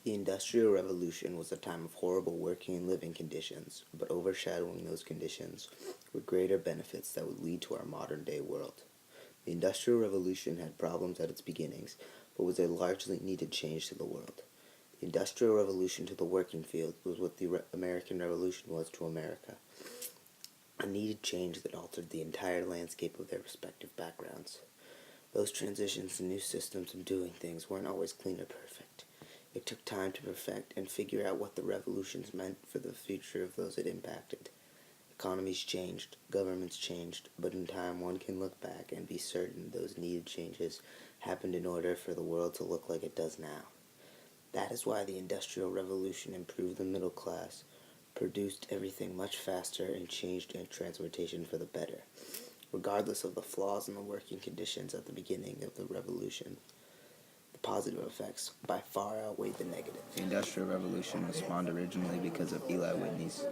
The Industrial Revolution was a time of horrible working and living conditions, but overshadowing those conditions were greater benefits that would lead to our modern day world. The Industrial Revolution had problems at its beginnings, but was a largely needed change to the world. The Industrial Revolution to the working field was what the American Revolution was to America, a needed change that altered the entire landscape of their respective backgrounds. Those transitions to new systems of doing things weren't always clean or perfect. It took time to perfect and figure out what the revolutions meant for the future of those it impacted. Economies changed, governments changed, but in time one can look back and be certain those needed changes happened in order for the world to look like it does now. That is why the Industrial Revolution improved the middle class, produced everything much faster, and changed transportation for the better. Regardless of the flaws in the working conditions at the beginning of the revolution, the positive effects by far outweighed the negative. The Industrial Revolution was spawned originally because of Eli Whitney's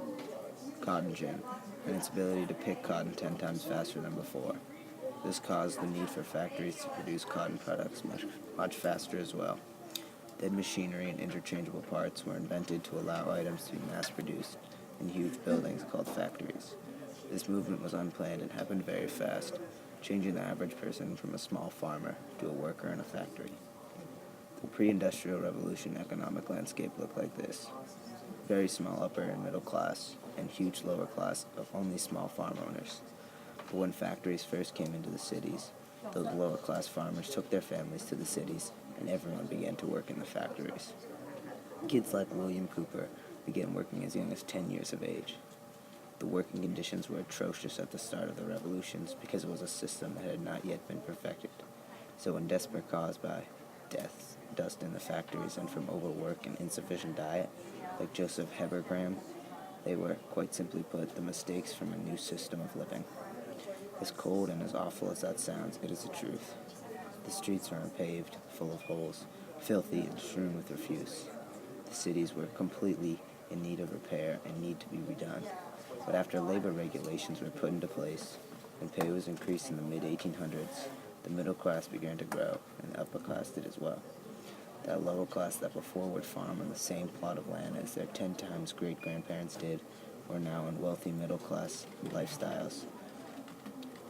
cotton gin and its ability to pick cotton 10 times faster than before. This caused the need for factories to produce cotton products much faster as well. Then machinery and interchangeable parts were invented to allow items to be mass-produced in huge buildings called factories. This movement was unplanned and happened very fast, changing the average person from a small farmer to a worker in a factory. The pre-industrial revolution economic landscape looked like this: very small upper and middle class, and huge lower class of only small farm owners. But when factories first came into the cities, those lower class farmers took their families to the cities, and everyone began to work in the factories. Kids like William Cooper began working as young as 10 years of age. The working conditions were atrocious at the start of the revolutions because it was a system that had not yet been perfected. So when deaths were caused by deaths, dust in the factories, and from overwork and insufficient diet, like Joseph Hebergram, they were, quite simply put, the mistakes from a new system of living. As cold and as awful as that sounds, it is the truth. The streets are unpaved, full of holes, filthy and strewn with refuse. The cities were completely in need of repair and need to be redone. But after labor regulations were put into place and pay was increased in the mid-1800s, the middle class began to grow, and the upper class did as well. That lower class that before would farm on the same plot of land as their 10 times great-grandparents did were now in wealthy middle-class lifestyles.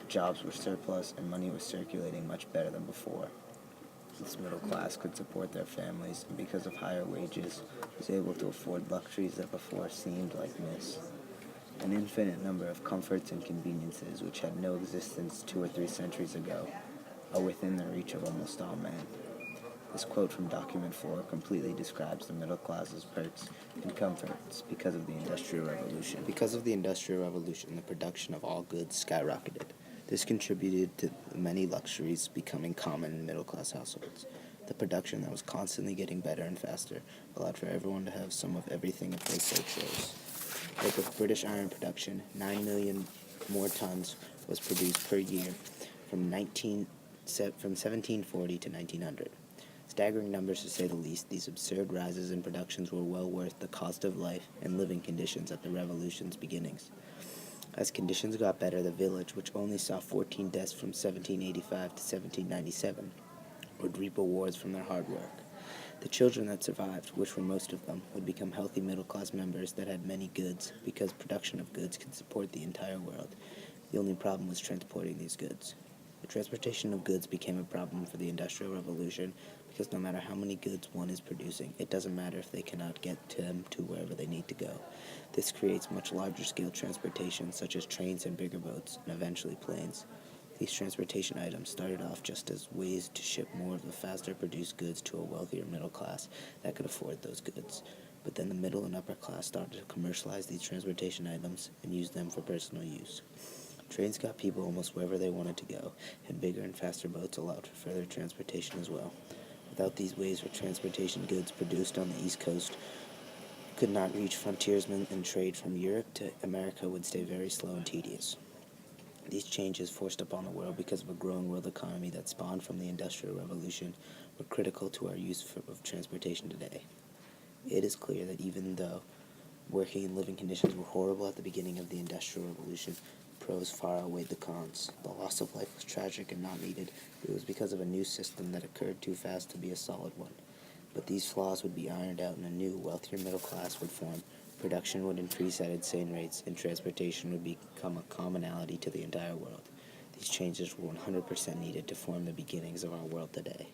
Jobs were surplus and money was circulating much better than before. This middle class could support their families, and because of higher wages, was able to afford luxuries that before seemed like myths. An infinite number of comforts and conveniences which had no existence 2 or 3 centuries ago are within the reach of almost all men. This quote from Document 4 completely describes the middle class's perks and comforts because of the Industrial Revolution. Because of the Industrial Revolution, the production of all goods skyrocketed. This contributed to many luxuries becoming common in middle-class households. The production that was constantly getting better and faster allowed for everyone to have some of everything if they so chose. Like with British iron production, 9 million more tons was produced per year from 1740 to 1900. Staggering numbers to say the least, these absurd rises in productions were well worth the cost of life and living conditions at the revolution's beginnings. As conditions got better, the village, which only saw 14 deaths from 1785 to 1797, would reap rewards from their hard work. The children that survived, which were most of them, would become healthy middle-class members that had many goods, because production of goods could support the entire world. The only problem was transporting these goods. The transportation of goods became a problem for the Industrial Revolution because no matter how many goods one is producing, it doesn't matter if they cannot get them to wherever they need to go. This creates much larger scale transportation, such as trains and bigger boats, and eventually planes. These transportation items started off just as ways to ship more of the faster produced goods to a wealthier middle class that could afford those goods. But then the middle and upper class started to commercialize these transportation items and use them for personal use. Trains got people almost wherever they wanted to go, and bigger and faster boats allowed for further transportation as well. Without these ways for transportation, goods produced on the East Coast could not reach frontiersmen, and trade from Europe to America would stay very slow and tedious. These changes forced upon the world because of a growing world economy that spawned from the Industrial Revolution were critical to our use of transportation today. It is clear that even though working and living conditions were horrible at the beginning of the Industrial Revolution, pros far outweighed the cons. The loss of life was tragic and not needed. It was because of a new system that occurred too fast to be a solid one. But these flaws would be ironed out and a new, wealthier middle class would form, production would increase at insane rates, and transportation would become a commonality to the entire world. These changes were 100% needed to form the beginnings of our world today.